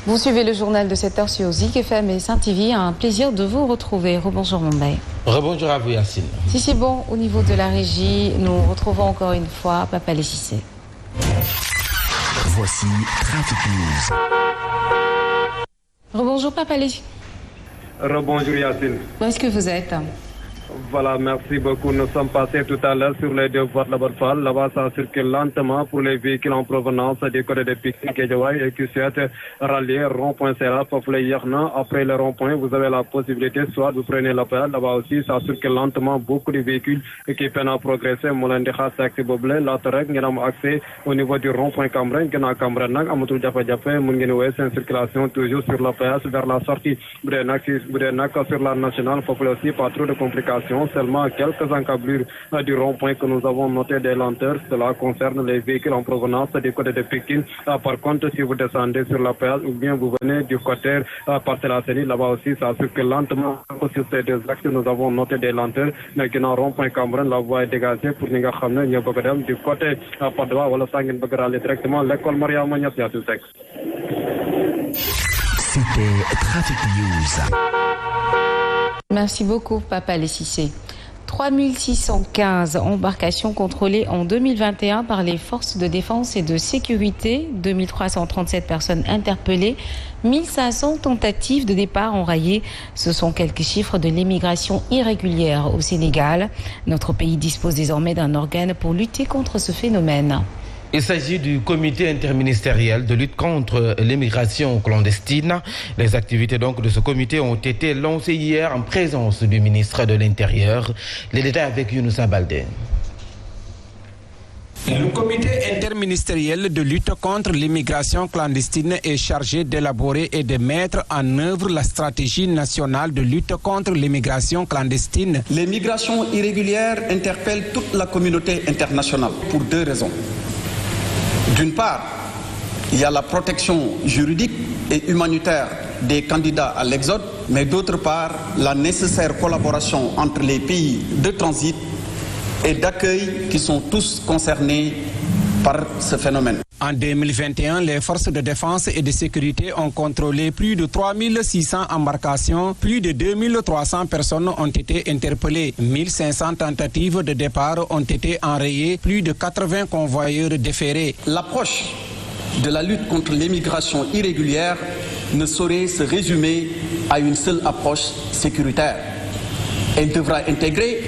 Vous suivez le journal de 7h sur Zik FM et Saint-TV. Un plaisir de vous retrouver. Rebonjour Mbaye. Rebonjour à vous Yacine. Si c'est bon, au niveau de la régie, nous retrouvons encore une fois Papa Lessissé. Voici Traffic News. Rebonjour Papa Lessissé. Rebonjour Yacine. Où est-ce que vous êtes ? Voilà, merci beaucoup. Nous sommes passés tout à l'heure sur les deux voies de la Barfal. Là-bas, ça circule lentement pour les véhicules en provenance du côté de Pikine, Guédiawaye et qui souhaitent rallier rond-point Serap, Yerna. Après le rond-point, vous avez la possibilité, soit vous prenez l'appel. Là-bas aussi, ça circule lentement. Beaucoup de véhicules qui peinent à progresser. Moulandekha, Saxi Boblé, Latarek, nous avons accès au niveau du rond-point Cambrène, Gena Cambrène, Amatou Diafé, Moungenoué, c'est une circulation toujours sur la place vers la sortie. Boudenak sur la nationale, Populé aussi, pas trop de complications. Seulement quelques encablures du rond-point que nous avons noté des lenteurs. Cela concerne les véhicules en provenance du côté de Pékin. Par contre, si vous descendez sur la péage ou bien vous venez du côté Parcelles-Asseni, là-bas aussi, ça circule lentement. Sur ces deux axes, nous avons noté des lenteurs. Mais qui n'ont rond-point Cameroun, la voie est dégagée pour nous ramener du côté Padoua, voilà, ça va aller directement l'école Maria Magnas, il y a tout texte. C'était Traffic News. Merci beaucoup, Papa Lessissé. 3615 embarcations contrôlées en 2021 par les forces de défense et de sécurité, 2337 personnes interpellées, 1500 tentatives de départ enrayées. Ce sont quelques chiffres de l'immigration irrégulière au Sénégal. Notre pays dispose désormais d'un organe pour lutter contre ce phénomène. Il s'agit du comité interministériel de lutte contre l'immigration clandestine. Les activités donc de ce comité ont été lancées hier en présence du ministre de l'Intérieur. Les détails avec Younoussa Baldé. Le comité interministériel de lutte contre l'immigration clandestine est chargé d'élaborer et de mettre en œuvre la stratégie nationale de lutte contre l'immigration clandestine. L'immigration irrégulière interpelle toute la communauté internationale pour deux raisons. D'une part, il y a la protection juridique et humanitaire des candidats à l'exode, mais d'autre part, la nécessaire collaboration entre les pays de transit et d'accueil qui sont tous concernés par ce phénomène. En 2021, les forces de défense et de sécurité ont contrôlé plus de 3600 embarcations, plus de 2300 personnes ont été interpellées, 1500 tentatives de départ ont été enrayées, plus de 80 convoyeurs déférés. L'approche de la lutte contre l'immigration irrégulière ne saurait se résumer à une seule approche sécuritaire. Elle devra intégrer,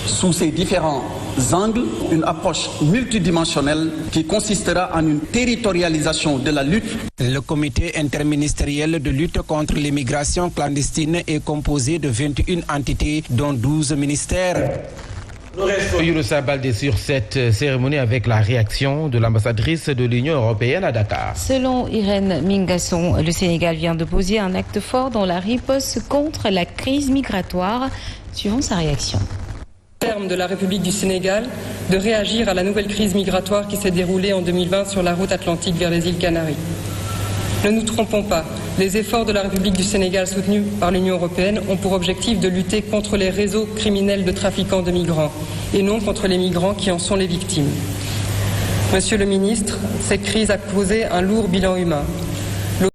sous ses différents angles, une approche multidimensionnelle qui consistera en une territorialisation de la lutte. Le comité interministériel de lutte contre l'immigration clandestine est composé de 21 entités, dont 12 ministères. Nous restons Younoussa Baldé sur cette cérémonie avec la réaction de l'ambassadrice de l'Union européenne à Dakar. Selon Irène Mingasson, le Sénégal vient de poser un acte fort dans la riposte contre la crise migratoire. Suivons sa réaction. Terme de la République du Sénégal de réagir à la nouvelle crise migratoire qui s'est déroulée en 2020 sur la route atlantique vers les îles Canaries. Ne nous trompons pas, les efforts de la République du Sénégal soutenus par l'Union européenne ont pour objectif de lutter contre les réseaux criminels de trafiquants de migrants et non contre les migrants qui en sont les victimes. Monsieur le ministre, cette crise a causé un lourd bilan humain.